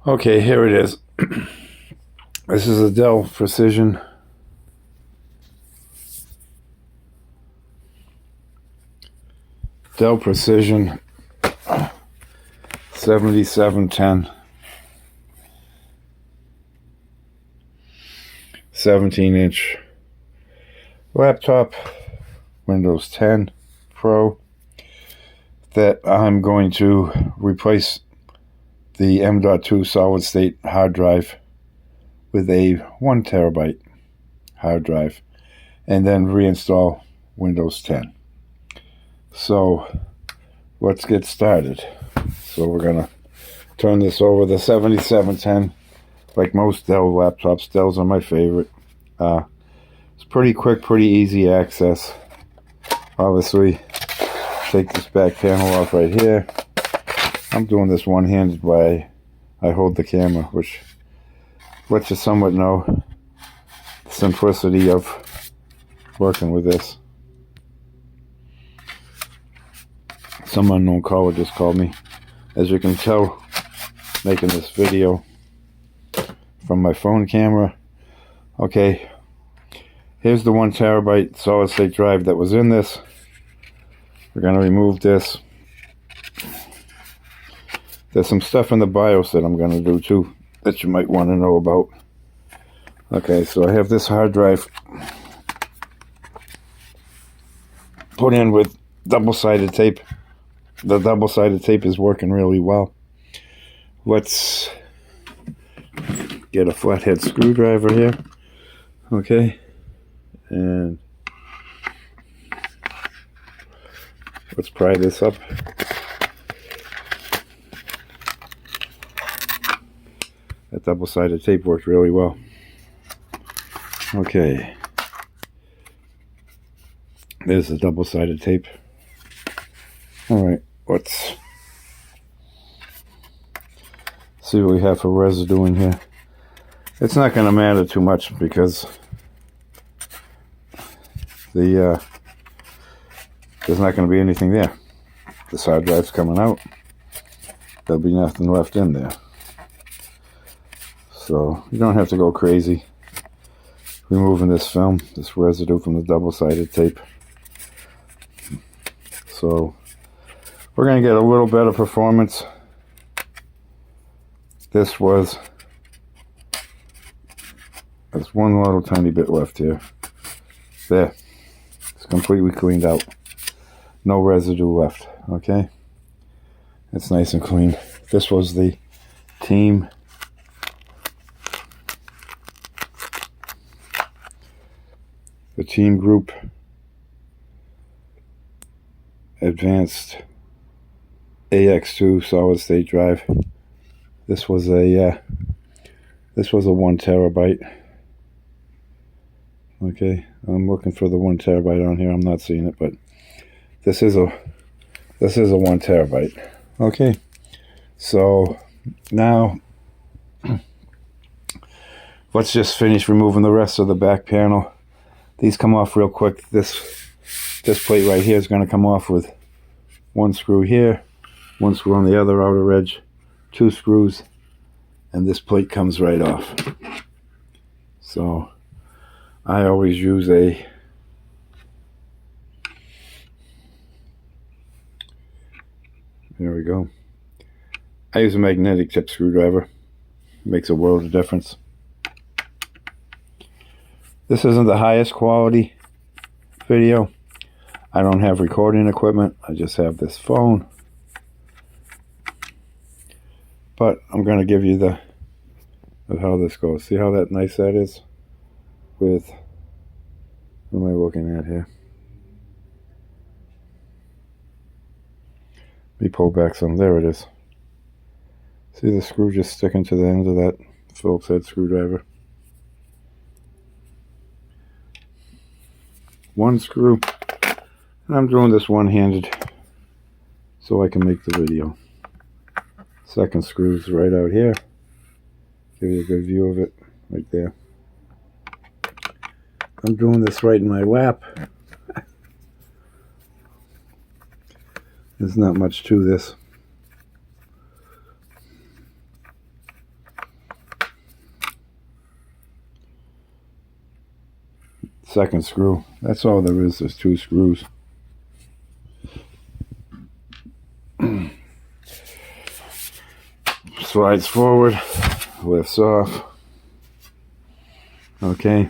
Okay, here it is. This is a Dell Precision Dell Precision 7710 17-inch laptop, Windows 10 Pro, that I'm going to replace the M.2 solid state hard drive with a 1 terabyte hard drive, and then reinstall Windows 10. So let's get started. So we're gonna turn this over. The 7710, like most Dell laptops, Dells are my favorite. It's pretty quick, pretty easy access. Obviously, take this back panel off right here. I'm doing this one-handed while I hold the camera, which lets you somewhat know the simplicity of working with this. Some unknown caller just called me. As you can tell, making this video from my phone camera. Okay, here's the 1 terabyte solid state drive that was in this. We're going to remove this. There's some stuff in the BIOS that I'm going to do too that you might want to know about. Okay, so I have this hard drive put in with double-sided tape. The double-sided tape is working really well. Let's get a flathead screwdriver here. Okay, and let's pry this up. That double-sided tape worked really well. Okay, there's the double-sided tape. Alright, let's see what we have for residue in here. It's not going to matter too much because there's not going to be anything there. This hard drive's coming out. There'll be nothing left in there. So you don't have to go crazy removing this film, this residue from the double-sided tape. So we're going to get a little better performance. There's one little tiny bit left here. There. It's completely cleaned out. No residue left. Okay? It's nice and clean. This was the Team Group Advanced AX2 solid state drive. This was a 1 terabyte. Okay, I'm looking for the 1 terabyte on here. I'm not seeing it, but this is a 1 terabyte. Okay, so now let's just finish removing the rest of the back panel. These come off real quick. This plate right here is going to come off with 1 screw here, 1 screw on the other outer edge, 2 screws, and this plate comes right off. So I always use there we go. I use a magnetic tip screwdriver. It makes a world of difference. This isn't the highest quality video. I don't have recording equipment. I just have this phone. But I'm going to give you of how this goes. See how nice that is? With, what am I looking at here? Let me pull back some. There it is. See the screw just sticking to the end of that Phillips head screwdriver? 1 screw. And I'm doing this one-handed so I can make the video. Second screw's right out here. Give you a good view of it right there. I'm doing this right in my lap. There's not much to this. second screw. That's all there is. There's 2 screws. Slides forward, lifts off. Okay.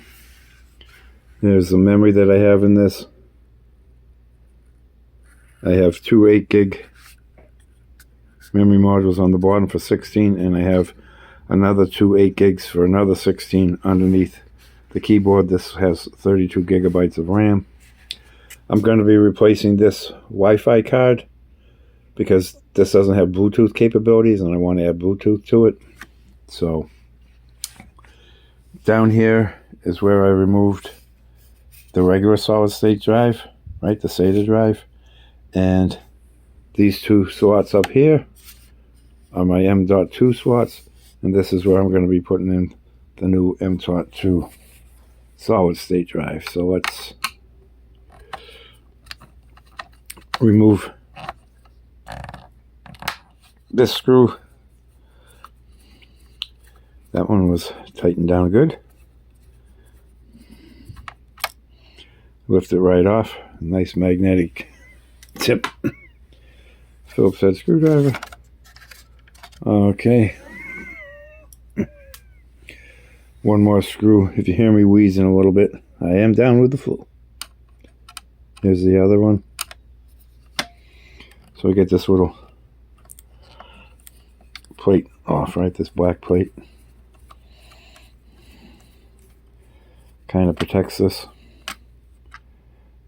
There's the memory that I have in this. I have 2 8 gig memory modules on the bottom for 16, and I have another 2 8 gigs for another 16 underneath the keyboard. This has 32 gigabytes of RAM. I'm going to be replacing this Wi-Fi card because this doesn't have Bluetooth capabilities, and I want to add Bluetooth to it. So down here is where I removed the regular solid state drive, right, the SATA drive, and these 2 slots up here are my M.2 slots, and this is where I'm going to be putting in the new M.2 solid state drive. So let's remove this screw. That one was tightened down good. Lift it right off. Nice magnetic tip. Phillips head screwdriver. Okay. One more screw. If you hear me wheezing a little bit, I am down with the flu. Here's the other one. So we get this little plate off, right? This black plate. Kind of protects this.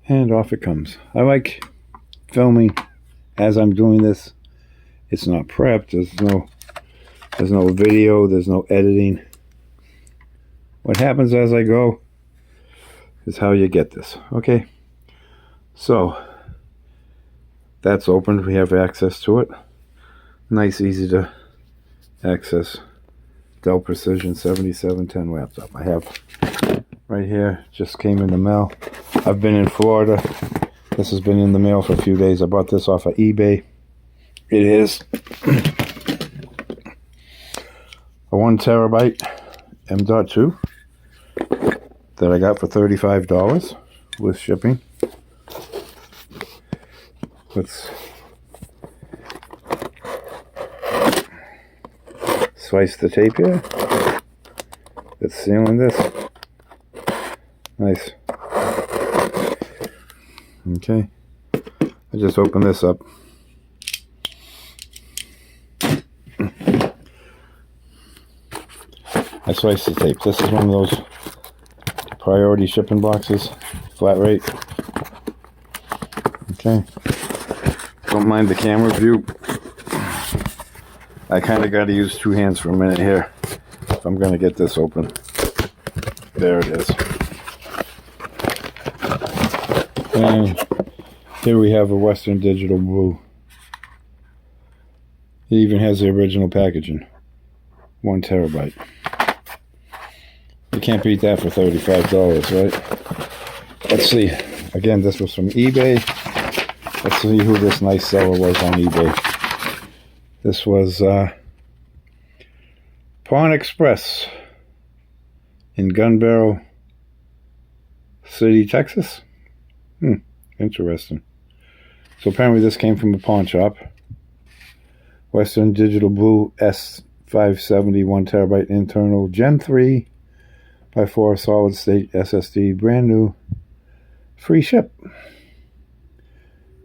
And off it comes. I like filming as I'm doing this. It's not prepped. There's no video. There's no editing. What happens as I go is how you get this. Okay. So that's opened. We have access to it. Nice, easy to access Dell Precision 7710 laptop. I have right here. Just came in the mail. I've been in Florida. This has been in the mail for a few days. I bought this off of eBay. It is a 1 terabyte M.2 that I got for $35 with shipping. Let's slice the tape here. It's sealing this. Nice. Okay. I just opened this up. I sliced the tape. This is one of those priority shipping boxes, flat rate. Okay. Don't mind the camera view. I kind of got to use 2 hands for a minute here if I'm going to get this open. There it is. And here we have a Western Digital Blue. It even has the original packaging. 1 terabyte. You can't beat that for $35, right? Let's see. Again, this was from eBay. Let's see who this nice seller was on eBay. This was Pawn Express in Gun Barrel City, Texas. Interesting. So apparently this came from a pawn shop. Western Digital Blue S570 1 terabyte internal Gen 3 by 4 solid state SSD, brand new, free ship.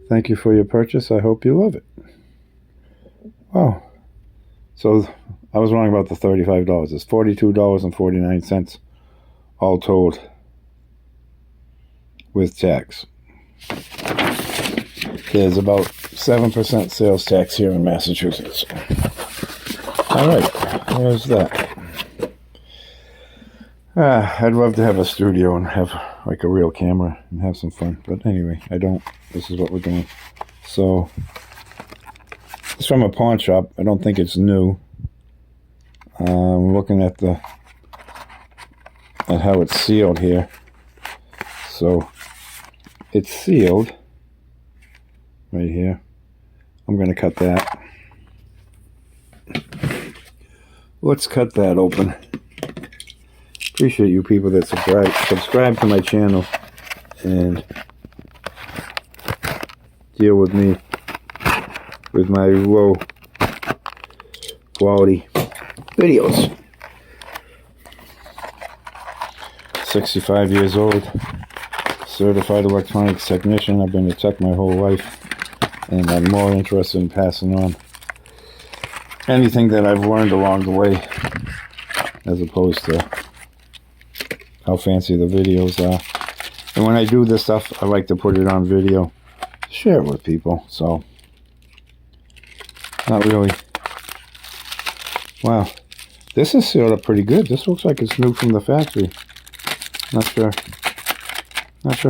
Thank you for your purchase. I hope you love it. Wow. So I was wrong about the $35. It's $42.49 all told with tax. There's about 7% sales tax here in Massachusetts. All right, there's that. I'd love to have a studio and have like a real camera and have some fun, but anyway, I don't. This is what we're doing. So it's from a pawn shop. I don't think it's new. I'm looking at how it's sealed here. So it's sealed right here. I'm going to cut that. Let's cut that open. Appreciate you people that subscribe to my channel and deal with me with my low quality videos. 65 years old, certified electronics technician. I've been a tech my whole life, and I'm more interested in passing on anything that I've learned along the way as opposed to how fancy the videos are. And when I do this stuff, I like to put it on video, share it with people. So, not really. Wow, this is sealed up pretty good. This looks like it's new from the factory. Not sure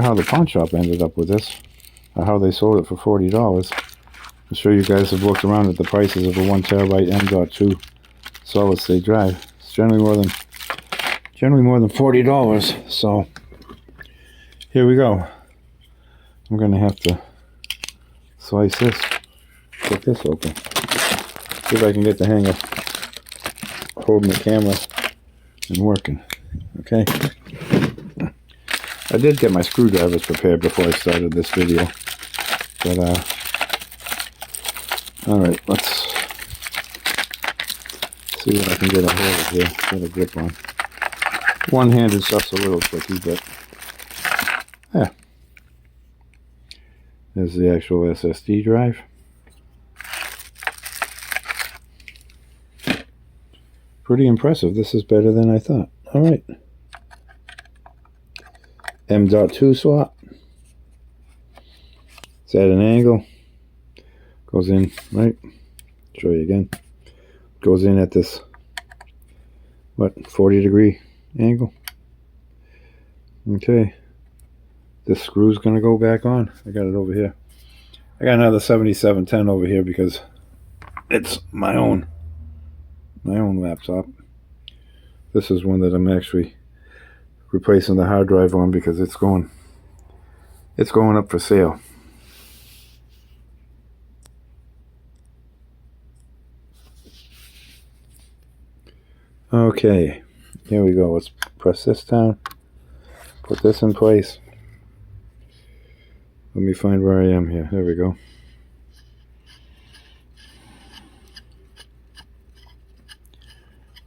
how the pawn shop ended up with this, or how they sold it for $40. I'm sure you guys have looked around at the prices of a 1 terabyte M.2 solid state drive. It's generally more than $40. So here we go. I'm gonna have to slice this, get this open. See if I can get the hang of holding the camera and working. Okay. I did get my screwdrivers prepared before I started this video, but all right, let's see what I can get a hold of here. Get a grip on. One-handed stuff's a little tricky, but yeah. There's the actual SSD drive. Pretty impressive. This is better than I thought. All right. M.2 slot. It's at an angle. Goes in, right? Show you again. Goes in at this, what, 40-degree angle. Okay. This screw's going to go back on. I got it over here. I got another 7710 over here because it's my own laptop. This is one that I'm actually replacing the hard drive on because it's going up for sale. Okay, here we go. Let's press this down, put this in place. Let me find where I am here. There we go.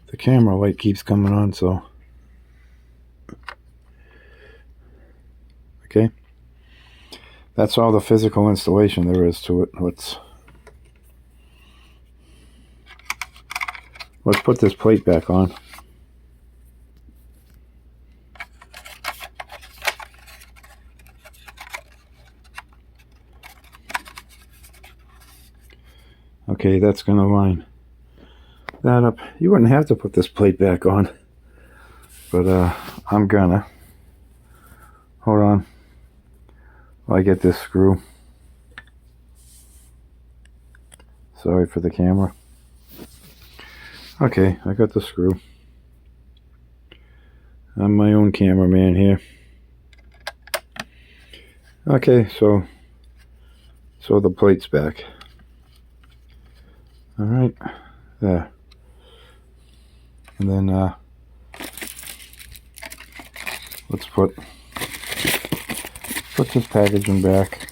The camera light keeps coming on, so okay. That's all the physical installation there is to it. Let's put this plate back on. Okay, that's going to line that up. You wouldn't have to put this plate back on, but I'm gonna. Hold on while I get this screw. Sorry for the camera. Okay, I got the screw. I'm my own cameraman here. Okay, so the plate's back. All right, there. And then let's put this packaging back.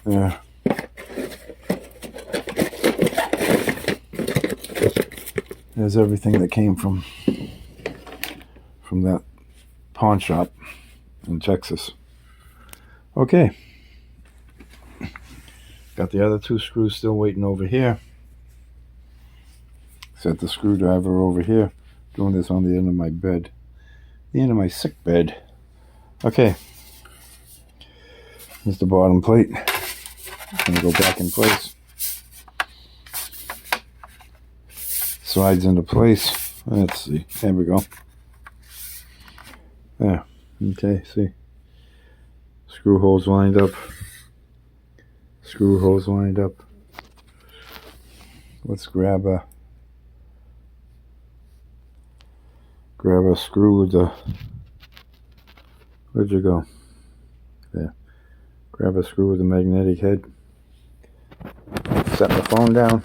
There. There's everything that came from that pawn shop in Texas. Okay. Got the other two screws still waiting over here. Set the screwdriver over here. Doing this on the end of my bed. The end of my sick bed. Okay. Here's the bottom plate. It's going to go back in place. Slides into place. Let's see. There we go. There. Okay, see. Screw holes lined up. Screw holes lined up. Let's grab a screw with the, where'd you go? There. Grab a screw with the magnetic head. Set the phone down.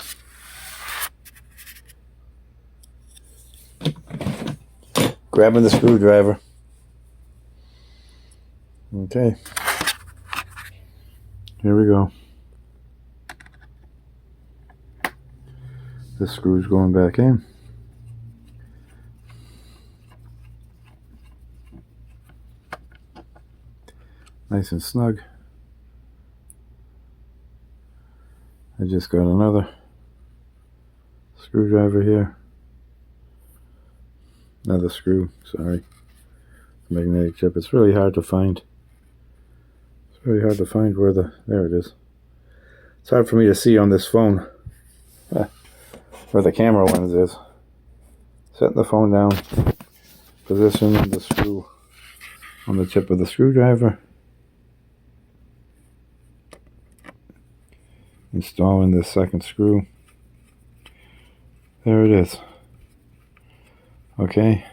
grabbing the screwdriver. Okay. Here we go. This screw's going back in. Nice and snug. I just got another screwdriver here. Another screw, sorry. Magnetic chip. It's really hard to find. It's really hard to find where there it is. It's hard for me to see on this phone where the camera lens is. Setting the phone down. Positioning the screw on the tip of the screwdriver. Installing this second screw. There it is. Okay.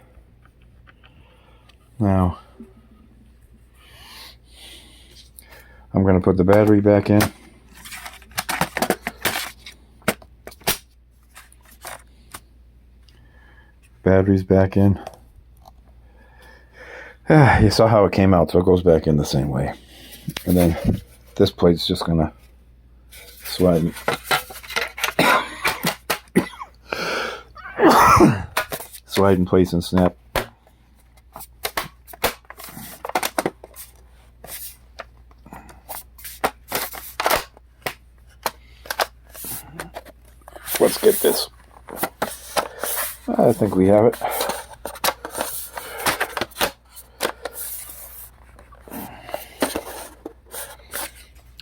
Now, I'm going to put the battery back in. Battery's back in. You saw how it came out, so it goes back in the same way. And then this plate's just going to slide. Slide in place and snap. Let's get this. I think we have it.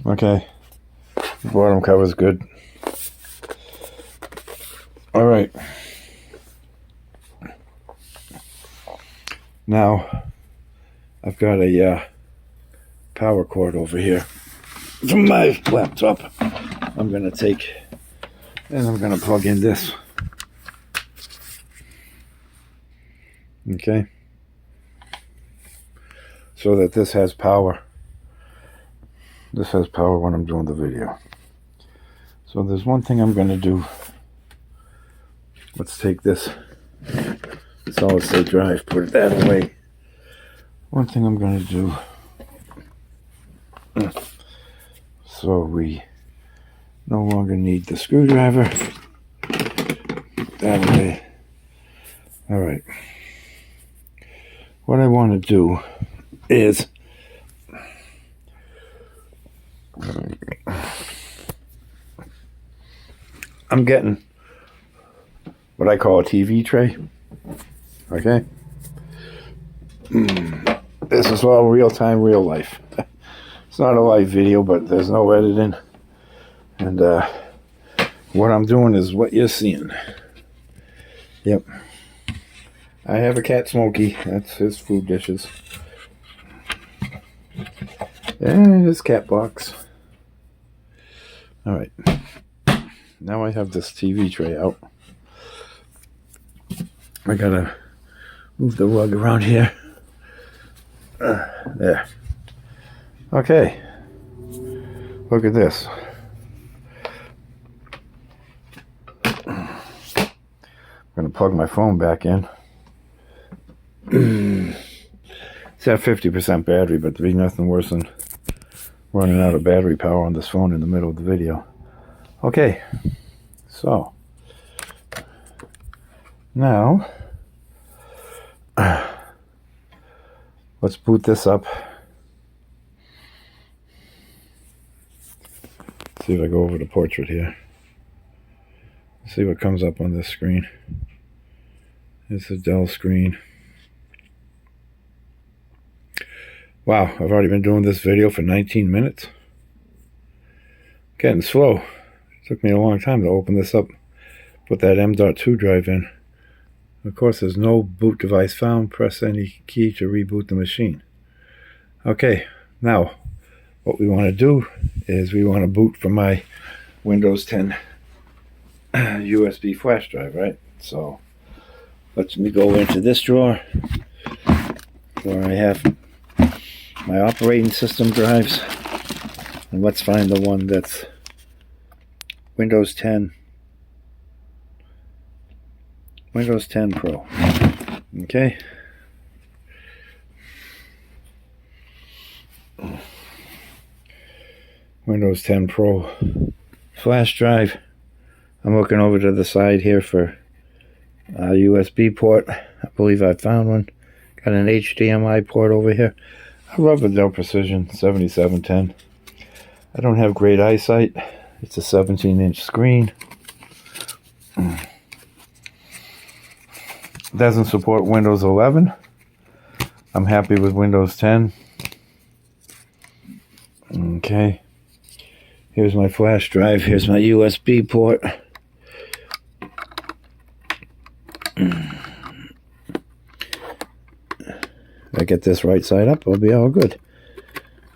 Okay. The bottom cover's good. All right. Now, I've got a power cord over here from my laptop. I'm going to take and I'm going to plug in this. Okay. So that this has power. This has power when I'm doing the video. So there's one thing I'm going to do. Let's take this solid state drive, put that away. One thing I'm going to do, so we no longer need the screwdriver. That way. All right. What I want to do is I'm getting what I call a TV tray. Okay. This is all real time, real life. It's not a live video, but there's no editing. And what I'm doing is what you're seeing. Yep. I have a cat, Smokey. That's his food dishes. And his cat box. Alright. Now I have this TV tray out. I gotta move the rug around here. There. Okay. Look at this. I'm gonna plug my phone back in. It's at 50% battery, but there'd be nothing worse than running out of battery power on this phone in the middle of the video. Okay. So now let's boot this up. See if I go over the portrait here. See what comes up on this screen. It's a Dell screen. Wow, I've already been doing this video for 19 minutes. Getting slow. It took me a long time to open this up. Put that M.2 drive in. Of course, there's no boot device found. Press any key to reboot the machine. Okay, now what we want to do is we want to boot from my Windows 10 USB flash drive, right? So let me go into this drawer where I have my operating system drives, and let's find the one that's Windows 10 Pro. Okay, Windows 10 Pro flash drive. I'm looking over to the side here for a USB port. I believe I found one. Got an HDMI port over here. I love the Dell Precision 7710. I don't have great eyesight. It's a 17-inch screen. It doesn't support Windows 11. I'm happy with Windows 10. Okay. Here's my flash drive. Here's my USB port. If I get this right side up, I'll be all good.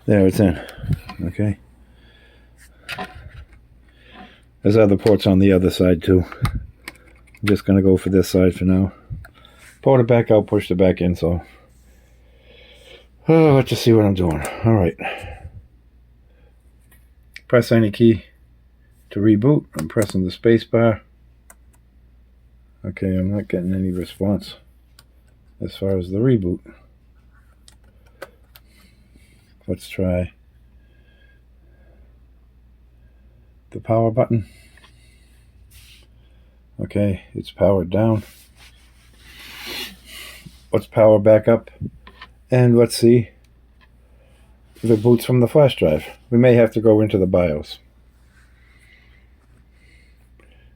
There, it's in. Okay. There's other ports on the other side too. I'm just going to go for this side for now. Pull it back out, push it back in, so... Oh, let's just see what I'm doing. Alright. Press any key to reboot. I'm pressing the space bar. Okay, I'm not getting any response as far as the reboot. Let's try the power button. Okay, it's powered down. Let's power back up and let's see if it boots from the flash drive. We may have to go into the BIOS.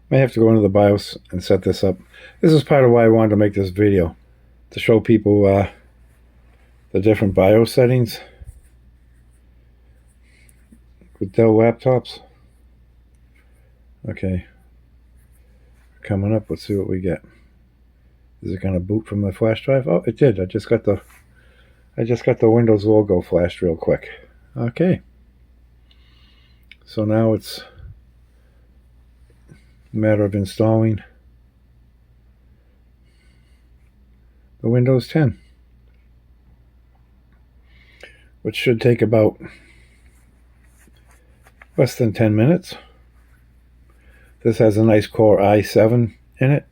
May have to go into the BIOS and set this up. This is part of why I wanted to make this video, to show people the different BIOS settings with Dell laptops. Okay, coming up. Let's see what we get. Is it going to boot from the flash drive? Oh, it did. I just got the Windows logo flashed real quick. Okay. So now it's a matter of installing the Windows 10, which should take about less than 10 minutes. This has a nice Core i7 in it.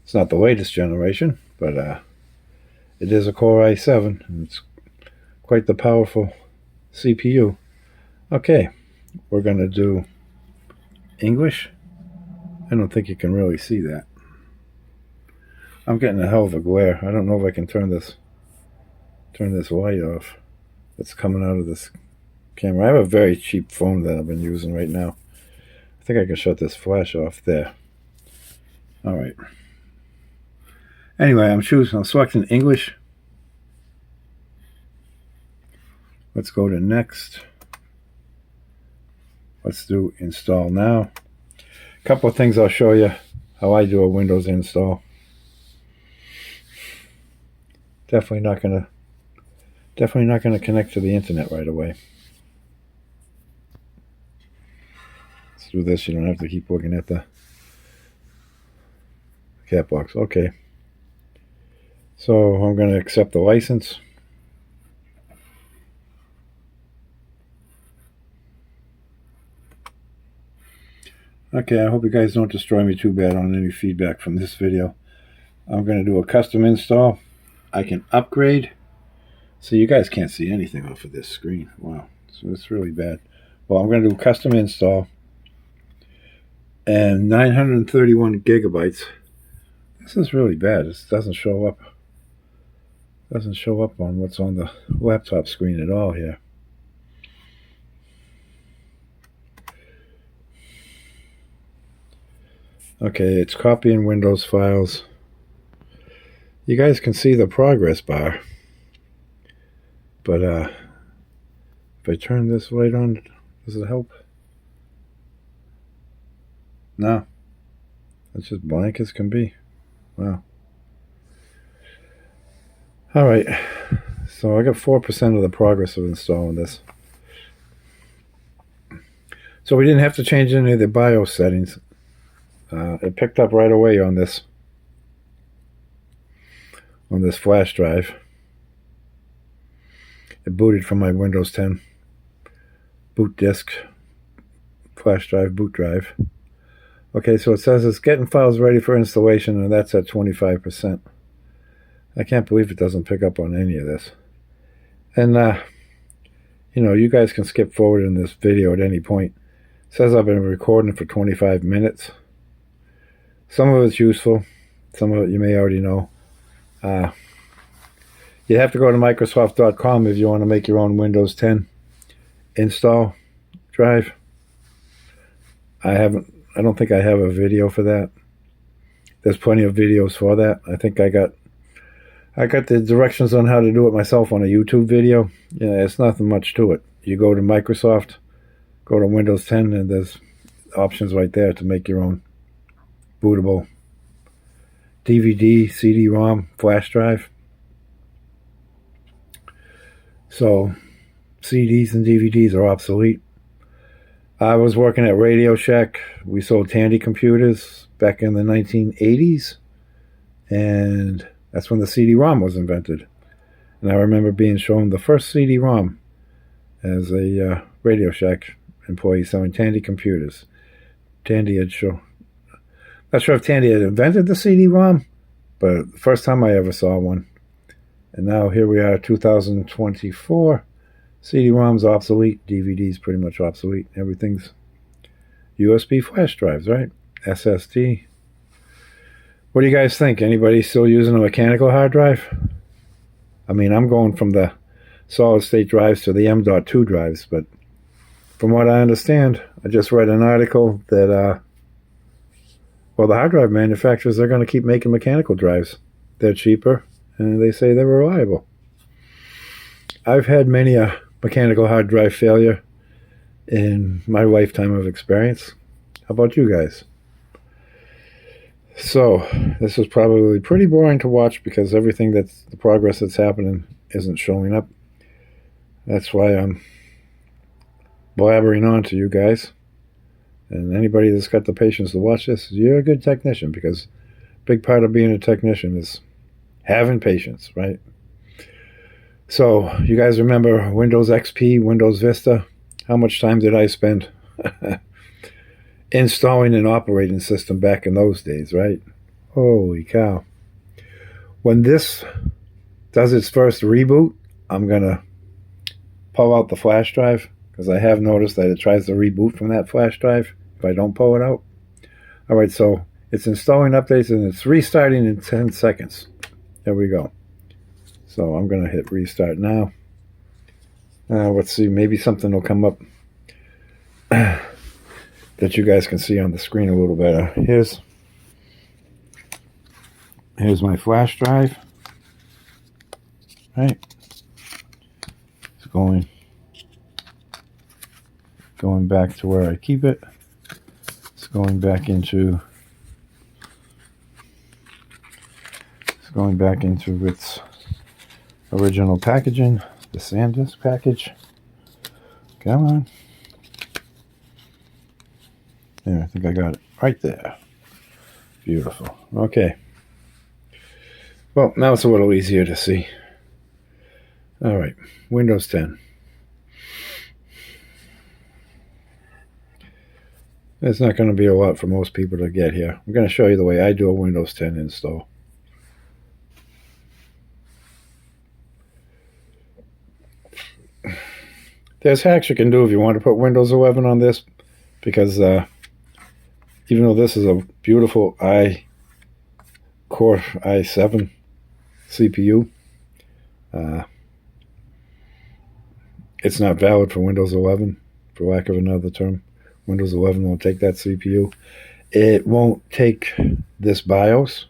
It's not the latest generation, but it is a Core i7, and it's quite the powerful CPU. Okay, we're going to do English. I don't think you can really see that. I'm getting a hell of a glare. I don't know if I can turn this light off that's coming out of this camera. I have a very cheap phone that I've been using right now. I think I can shut this flash off there. Alright. Anyway, I'm selecting English. Let's go to next. Let's do install now. A couple of things I'll show you how I do a Windows install. Definitely not gonna connect to the internet right away. Let's do this. You don't have to keep looking at the cat box. Okay. So I'm going to accept the license. Okay, I hope you guys don't destroy me too bad on any feedback from this video. I'm going to do a custom install. I can upgrade. So you guys can't see anything off of this screen. Wow, so it's really bad. Well, I'm going to do a custom install. And 931 gigabytes. This is really bad. This doesn't show up. Doesn't show up on what's on the laptop screen at all here. Okay, it's copying Windows files. You guys can see the progress bar. But if I turn this light on, does it help? No. It's just blank as can be. Wow. Alright. So I got 4% of the progress of installing this. So we didn't have to change any of the BIOS settings. It picked up right away on this flash drive. It booted from my Windows 10 boot disk, flash drive, boot drive. Okay, so it says it's getting files ready for installation, and that's at 25%. I can't believe it doesn't pick up on any of this. And You know, you guys can skip forward in this video at any point. It says I've been recording for 25 minutes. Some of it's useful. Some of it you may already know. You have to go to Microsoft.com if you want to make your own Windows 10 install drive. I don't think I have a video for that. There's plenty of videos for that. I think I got the directions on how to do it myself on a YouTube video. Yeah, it's nothing much to it. You go to Microsoft, go to Windows 10, and there's options right there to make your own bootable DVD, CD-ROM, flash drive. So CDs and DVDs are obsolete. I was working at Radio Shack. We sold Tandy computers back in the 1980s, and that's when the CD-ROM was invented. And I remember being shown the first CD-ROM as a Radio Shack employee selling Tandy computers. Tandy had shown... Not sure if Tandy had invented the CD-ROM, but the first time I ever saw one. And now here we are, 2024. CD-ROM's obsolete. DVD's pretty much obsolete. Everything's USB flash drives, right? SSD. What do you guys think? Anybody still using a mechanical hard drive? I mean, I'm going from the solid-state drives to the M.2 drives, but from what I understand, I just read an article that, well, the hard drive manufacturers are going to keep making mechanical drives. They're cheaper, and they say they're reliable. I've had many a mechanical hard drive failure in my lifetime of experience. How about you guys? So, this is probably pretty boring to watch because the progress that's happening isn't showing up. That's why I'm blabbering on to you guys. And anybody that's got the patience to watch this, you're a good technician, because a big part of being a technician is having patience, right? So, you guys remember Windows XP, Windows Vista? How much time did I spend installing an operating system back in those days, right? Holy cow. When this does its first reboot, I'm going to pull out the flash drive, because I have noticed that it tries to reboot from that flash drive if I don't pull it out. All right, so it's installing updates and it's restarting in 10 seconds. There we go. So I'm going to hit restart now. Let's see, maybe something will come up that you guys can see on the screen a little better. Here's my flash drive. Right. It's going back to where I keep it. It's going back into its original packaging, the SanDisk package. Come on. There, I think I got it right there. Beautiful. Okay. Well, now it's a little easier to see. All right, Windows 10. It's not going to be a lot for most people to get here. I'm going to show you the way I do a Windows 10 install. There's hacks you can do if you want to put Windows 11 on this, because even though this is a beautiful Core i7 CPU, it's not valid for Windows 11, for lack of another term. Windows 11 won't take that CPU. It won't take this BIOS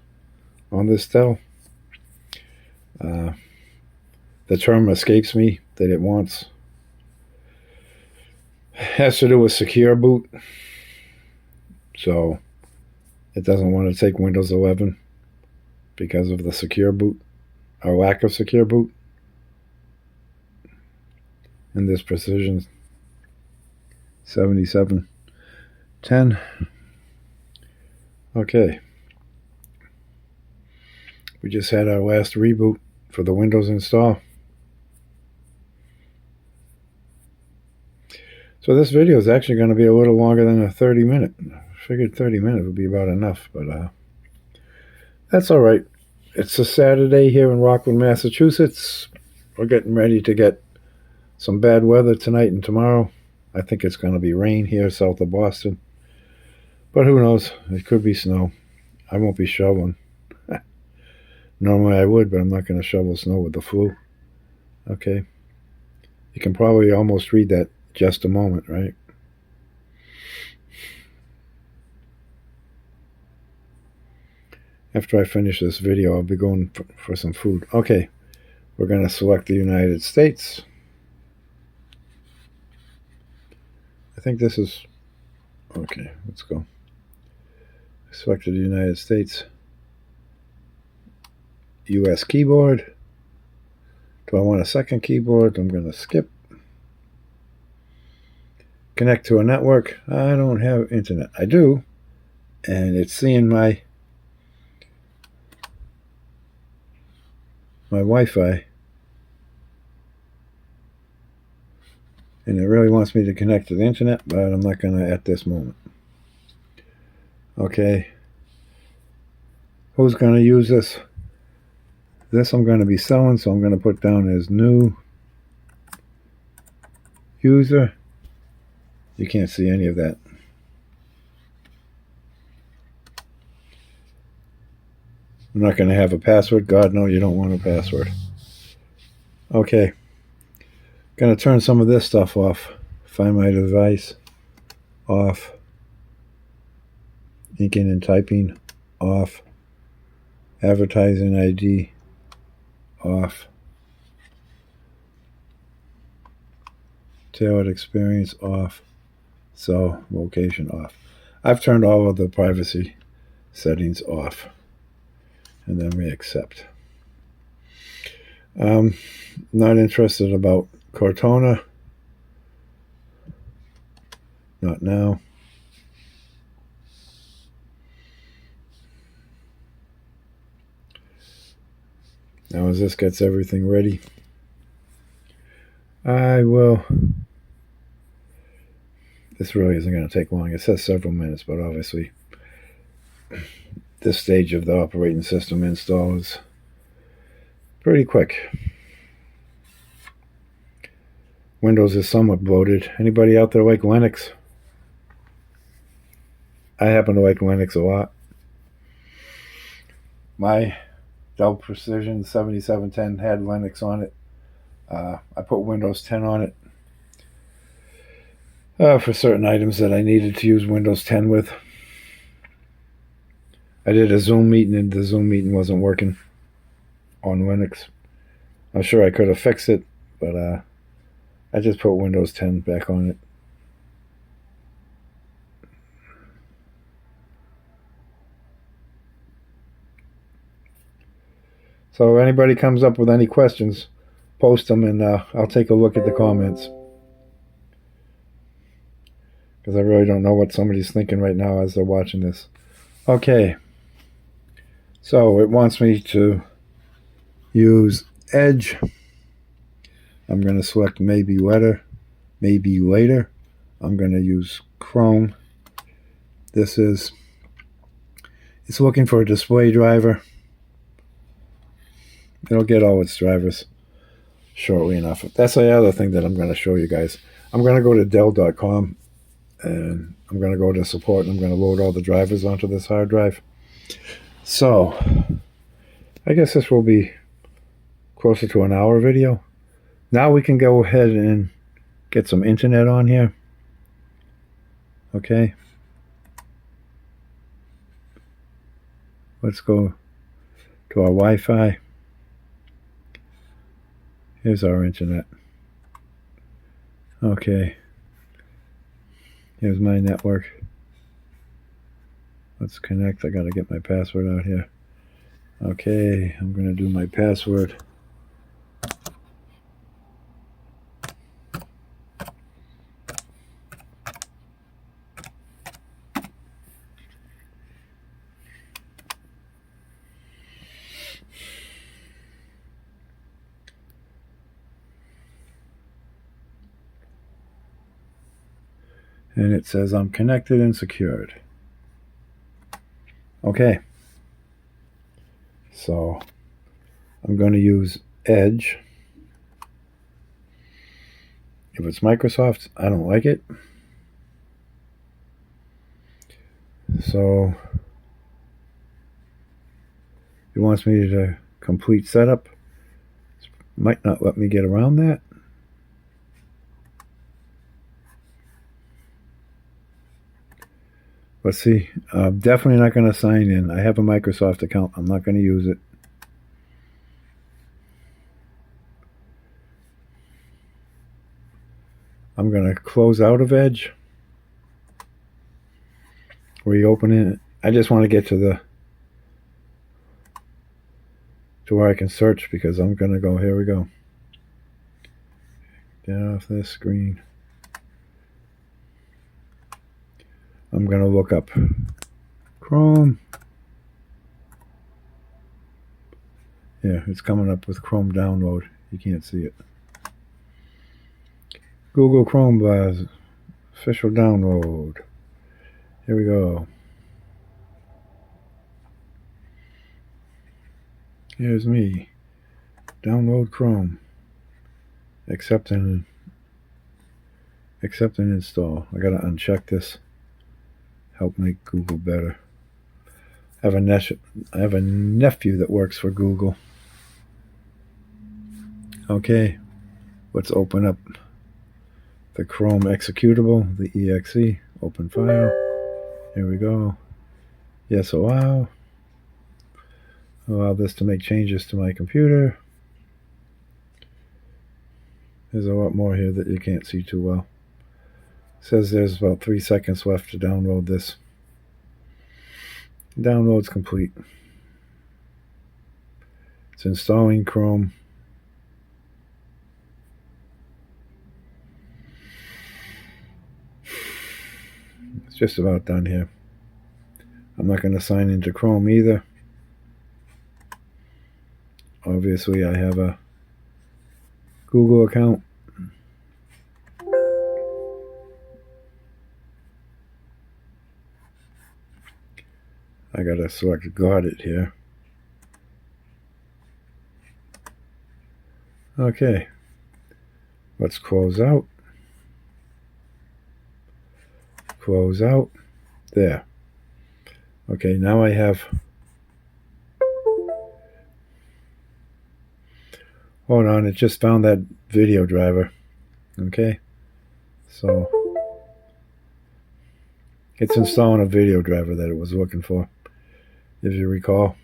on this Dell. The term escapes me that it wants. It has to do with secure boot. So it doesn't want to take Windows 11 because of the secure boot, or lack of secure boot. And this Precision 7710. Okay. We just had our last reboot for the Windows install. So this video is actually going to be a little longer than a 30-minute. I figured 30 minutes would be about enough, but that's all right. It's a Saturday here in Rockland, Massachusetts. We're getting ready to get some bad weather tonight and tomorrow. I think it's going to be rain here south of Boston. But who knows? It could be snow. I won't be shoveling. Normally I would, but I'm not going to shovel snow with the flu. Okay. You can probably almost read that just a moment, right? After I finish this video, I'll be going for some food. Okay. We're going to select the United States. I think this is... Okay, let's go. Selected the United States. US keyboard. Do I want a second keyboard? I'm going to skip. Connect to a network. I don't have internet. I do. And it's seeing my Wi-Fi. And it really wants me to connect to the internet, but I'm not going to at this moment. Okay. Who's going to use this? This I'm going to be selling, so I'm going to put down as new user. You can't see any of that. I'm not going to have a password. God, no, you don't want a password. Okay. Going to turn some of this stuff off. Find my device. Off. Inking and typing. Off. Advertising ID. Off. Tailored experience. Off. So, location off. I've turned all of the privacy settings off. And then we accept. Not interested about Cortana. Not now. Now as this gets everything ready, I will... This really isn't going to take long. It says several minutes, but obviously this stage of the operating system install is pretty quick. Windows is somewhat bloated. Anybody out there like Linux? I happen to like Linux a lot. My Dell Precision 7710 had Linux on it. I put Windows 10 on it for certain items that I needed to use Windows 10 with. I did a Zoom meeting and the Zoom meeting wasn't working on Linux. I'm sure I could have fixed it, but I just put Windows 10 back on it. So if anybody comes up with any questions, post them and I'll take a look at the comments. Because I really don't know what somebody's thinking right now as they're watching this. Okay. So it wants me to use Edge. I'm going to select maybe later. Maybe later. I'm going to use Chrome. It's looking for a display driver. It'll get all its drivers shortly enough. That's the other thing that I'm going to show you guys. I'm going to go to Dell.com and I'm going to go to support and I'm going to load all the drivers onto this hard drive. So, I guess this will be closer to an hour video. Now we can go ahead and get some internet on here. Okay. Let's go to our Wi-Fi. Here's our internet. Okay. Here's my network. Let's connect. I gotta get my password out here. Okay, I'm gonna do my password. And it says I'm connected and secured. Okay. So I'm going to use Edge. If it's Microsoft, I don't like it. So it wants me to complete setup. Might not let me get around that. Let's see. I'm definitely not going to sign in. I have a Microsoft account. I'm not going to use it. I'm going to close out of Edge. Reopen it. I just want to get to where I can search, because I'm going to go, here we go. Get off this screen. I'm going to look up Chrome. Yeah, it's coming up with Chrome download. You can't see it. Google Chrome browser, official download. Here we go. Here's me. Download Chrome. Accept and install. I gotta uncheck this. Help make Google better. I have a nephew that works for Google. Okay, let's open up the Chrome executable, the exe. Open file. Here we go. Yes, allow. Allow this to make changes to my computer. There's a lot more here that you can't see too well. It says there's about 3 seconds left to download this. Download's complete. It's installing Chrome. It's just about done here. I'm not going to sign into Chrome either. Obviously, I have a Google account. I gotta select Got It here. Okay, let's close out. Close out. There. Okay, now I have. Hold on, it just found that video driver. Okay, so it's installing a video driver that it was looking for, if you recall.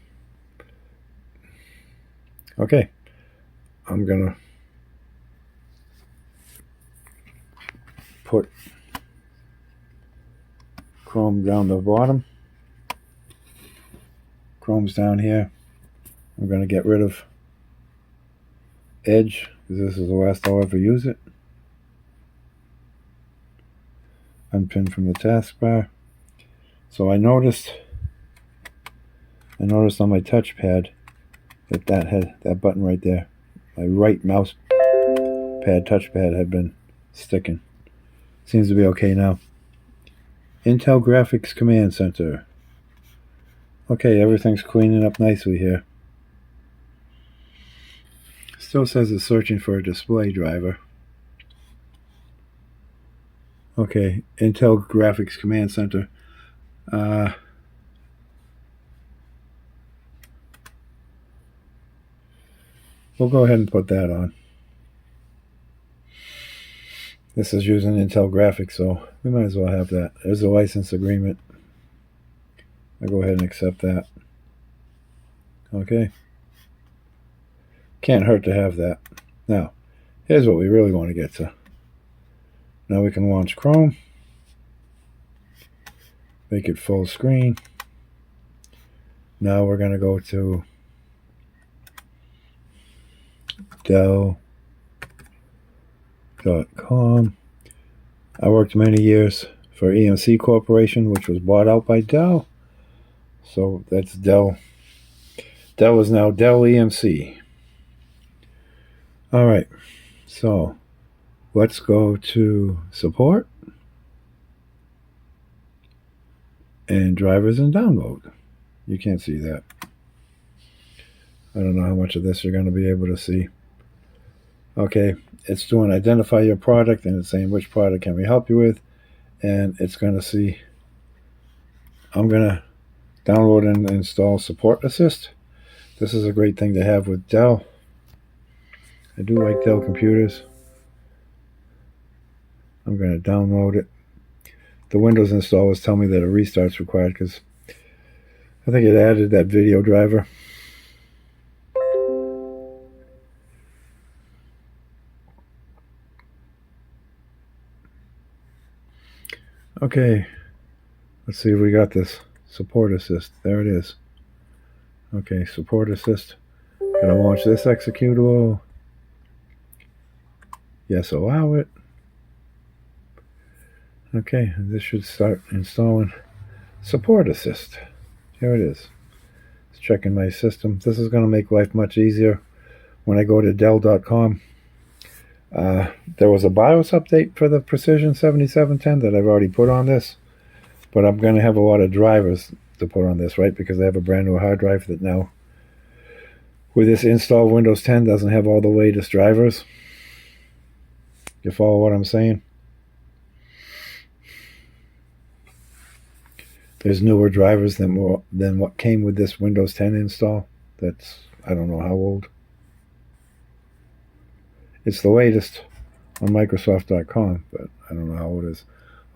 Okay, I'm gonna put Chrome down the bottom. Chrome's down here. I'm gonna get rid of Edge, because this is the last I'll ever use it. Unpin from the taskbar. So I noticed on my touchpad that had that button right there. My right mouse pad touchpad had been sticking. Seems to be okay now. Intel Graphics Command Center. Okay, everything's cleaning up nicely here. Still says it's searching for a display driver. Okay, Intel Graphics Command Center. We'll go ahead and put that on. This is using Intel graphics, so we might as well have that. There's a license agreement. I'll go ahead and accept that. Okay. Can't hurt to have that. Now, here's what we really want to get to. Now we can launch Chrome. Make it full screen. Now we're going to go to Dell.com. I worked many years for EMC Corporation, which was bought out by Dell. So that's Dell. Dell is now Dell EMC. All right. So let's go to support and drivers and download. You can't see that. I don't know how much of this you're going to be able to see. Okay, it's doing identify your product, and it's saying which product can we help you with, and it's going to see. I'm going to download and install Support Assist. This is a great thing to have with Dell. I do like Dell computers. I'm going to download it. The Windows installers tell me that a restart's required because I think it added that video driver. Okay, let's see if we got this. Support Assist. There it is. Okay, Support Assist. Gonna launch this executable. Yes, allow it. Okay, this should start installing Support Assist. Here it is. It's checking my system. This is going to make life much easier when I go to Dell.com. There was a BIOS update for the Precision 7710 that I've already put on this, but I'm going to have a lot of drivers to put on this, right? Because I have a brand new hard drive that now, with this installed Windows 10, doesn't have all the latest drivers. You follow what I'm saying? There's newer drivers than what came with this Windows 10 install. That's, I don't know how old. It's the latest on Microsoft.com, but I don't know how old it is.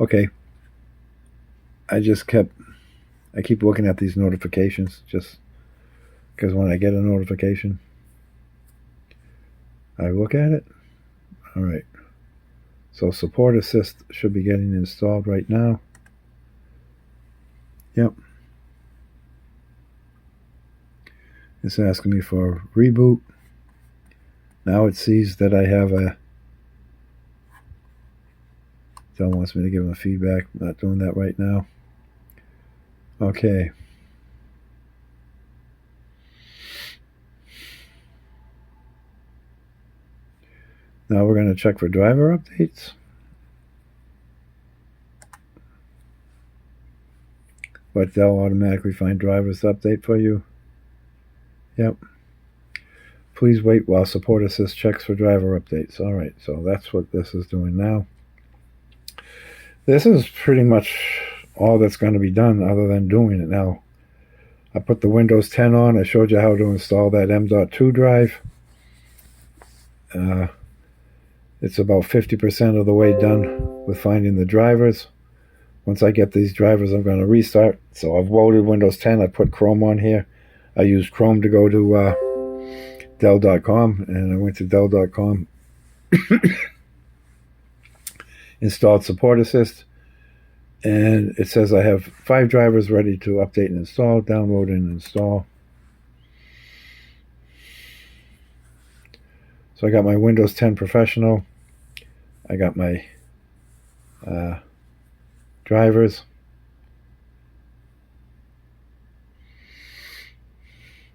Okay. I keep looking at these notifications just because when I get a notification, I look at it. All right. So Support Assist should be getting installed right now. Yep. It's asking me for a reboot. Now it sees that I have a... Dell wants me to give him feedback. I'm not doing that right now. Okay. Now we're going to check for driver updates. Let Dell automatically find drivers to update for you. Yep. Please wait while Support Assist checks for driver updates. All right, so that's what this is doing now. This is pretty much all that's going to be done other than doing it now. I put the Windows 10 on. I showed you how to install that M.2 drive. It's about 50% of the way done with finding the drivers. Once I get these drivers, I'm going to restart. So I've loaded Windows 10. I put Chrome on here. I used Chrome to go to Dell.com, and I went to Dell.com, installed Support Assist, and it says I have 5 drivers ready to update and install, download and install. So I got my Windows 10 Professional. I got my drivers.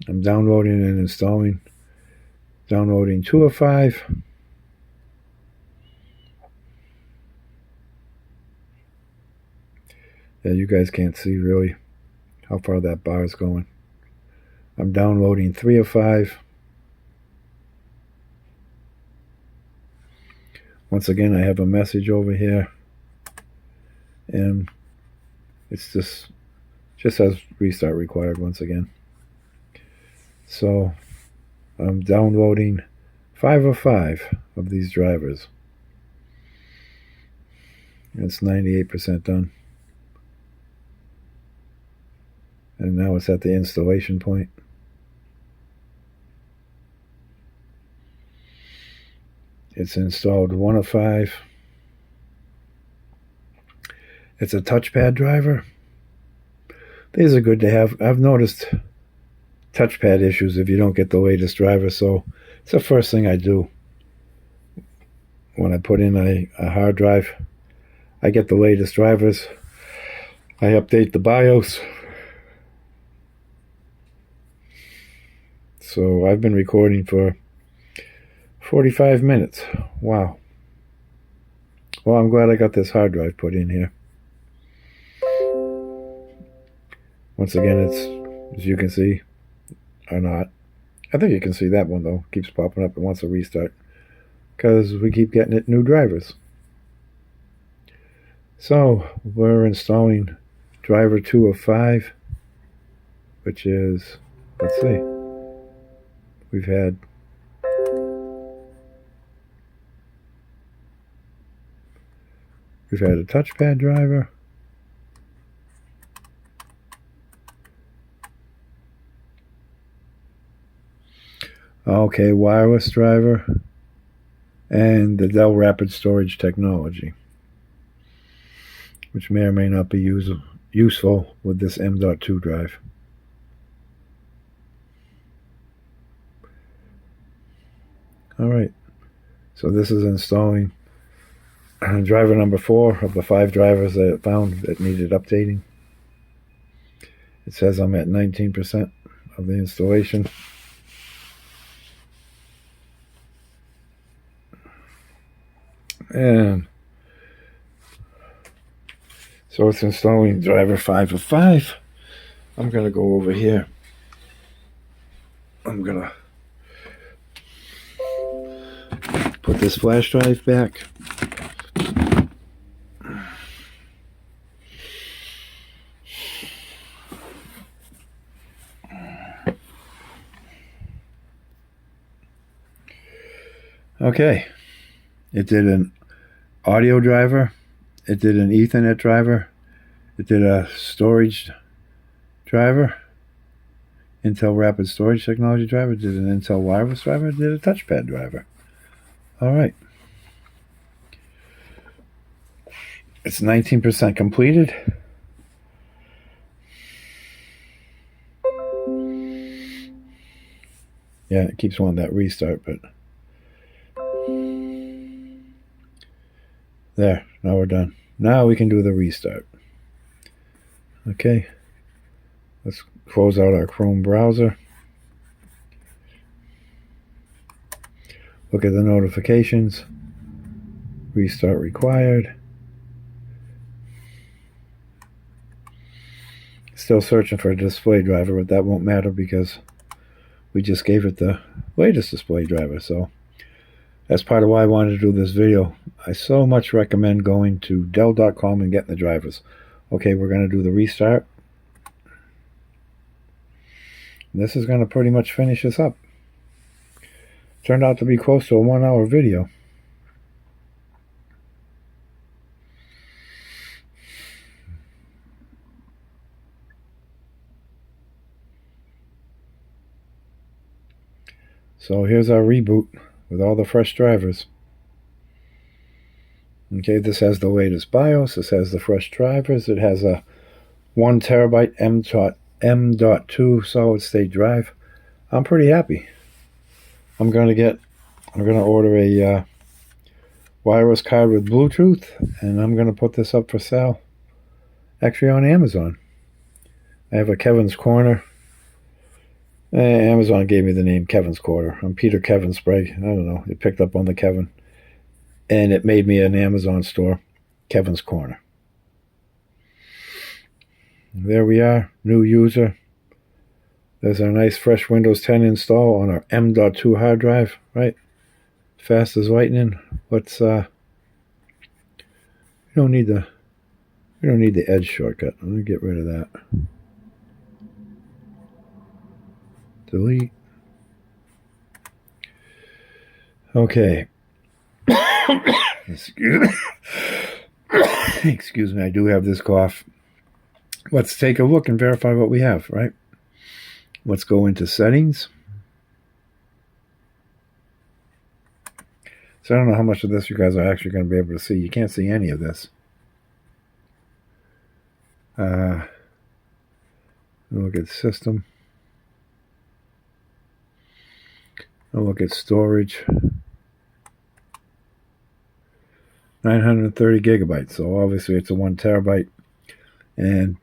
I'm downloading and installing. Downloading 2 of 5. Yeah, you guys can't see really how far that bar is going. I'm downloading 3 of 5. Once again, I have a message over here, and it's just says restart required once again. So I'm downloading 5 of 5 of these drivers. It's 98% done. And now it's at the installation point. It's installed 1 of 5. It's a touchpad driver. These are good to have. I've noticed touchpad issues if you don't get the latest driver, so it's the first thing I do when I put in a hard drive. I get the latest drivers. I update the BIOS. So I've been recording for 45 minutes. Wow. Well, I'm glad I got this hard drive put in here. Once again, it's, as you can see, or not. I think you can see that one, though. It keeps popping up. It wants a restart. because we keep getting it new drivers. So we're installing driver 2 of 5, which is, let's see, we've had a touchpad driver, okay, wireless driver, and the Dell Rapid Storage technology, which may or may not be useful with this M.2 drive. Alright, so this is installing driver number 4 of the 5 drivers that it found that needed updating. It says I'm at 19% of the installation. And so it's installing driver 5 of 5. I'm going to go over here. I'm going to put this flash drive back. Okay, it did an audio driver, it did an Ethernet driver, it did a storage driver, Intel Rapid Storage Technology driver, it did an Intel Wireless driver, it did a touchpad driver. Alright. It's 19% completed. Yeah, it keeps wanting that restart, but there, now we're done. Now we can do the restart. Okay, let's close out our Chrome browser. Look at the notifications. Restart required. Still searching for a display driver, but that won't matter because we just gave it the latest display driver. So that's part of why I wanted to do this video. I so much recommend going to Dell.com and getting the drivers. Okay, we're going to do the restart. This is going to pretty much finish this up. Turned out to be close to a 1-hour video. So here's our reboot with all the fresh drivers. Okay, this has the latest BIOS. This has the fresh drivers. It has a 1 terabyte M.2 solid state drive. I'm pretty happy. I'm gonna order a wireless card with Bluetooth, and I'm gonna put this up for sale. Actually, on Amazon. I have a Kevin's Corner. Amazon gave me the name Kevin's Corner. I'm Peter Kevin Sprague. I don't know. It picked up on the Kevin. And it made me an Amazon store, Kevin's Corner. There we are, new user. There's our nice fresh Windows 10 install on our M.2 hard drive, right? Fast as lightning. Let's we don't need the Edge shortcut. Let me get rid of that. Delete. Okay. Excuse me, I do have this cough. Let's take a look and verify what we have, right? Let's go into settings. So I don't know how much of this you guys are actually going to be able to see. You can't see any of this. Look at system. I'll look at storage. 930 gigabytes. So obviously it's a 1 terabyte. And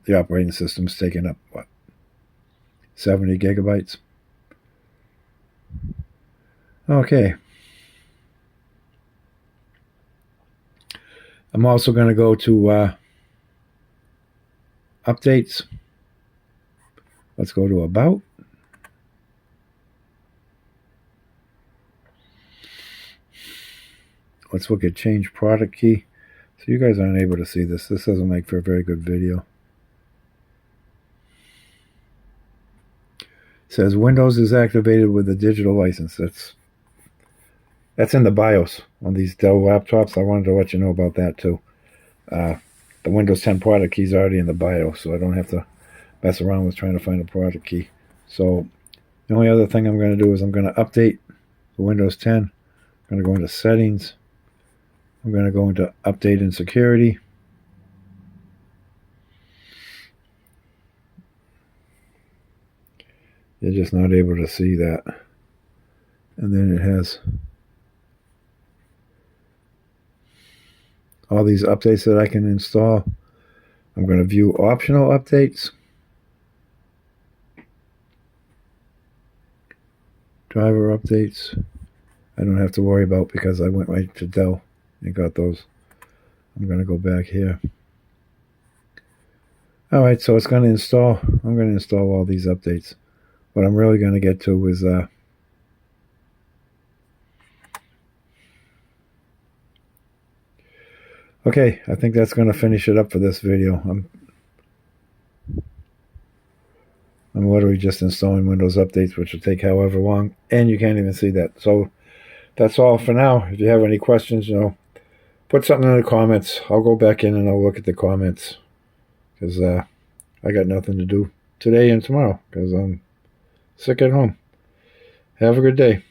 the operating system's taking up, what, 70 gigabytes? Okay. I'm also going to go to updates. Let's go to about. let's look at change product key. So you guys aren't able to see this. This doesn't make for a very good video. It says Windows is activated with a digital license. That's in the BIOS on these Dell laptops. I wanted to let you know about that too. The Windows 10 product key is already in the BIOS, so I don't have to mess around with trying to find a product key. So the only other thing I'm going to do is I'm going to update the Windows 10. I'm going to go into settings. I'm going to go into update and security. You're just not able to see that. And then it has all these updates that I can install. I'm going to view optional updates. Driver updates. I don't have to worry about because I went right to Dell and got those. I'm going to go back here. Alright, so it's going to install. I'm going to install all these updates. What I'm really going to get to is okay, I think that's going to finish it up for this video. I'm literally just installing Windows updates, which will take however long, and you can't even see that. So that's all for now. If you have any questions, put something in the comments. I'll go back in and I'll look at the comments because I got nothing to do today and tomorrow because I'm sick at home. Have a good day.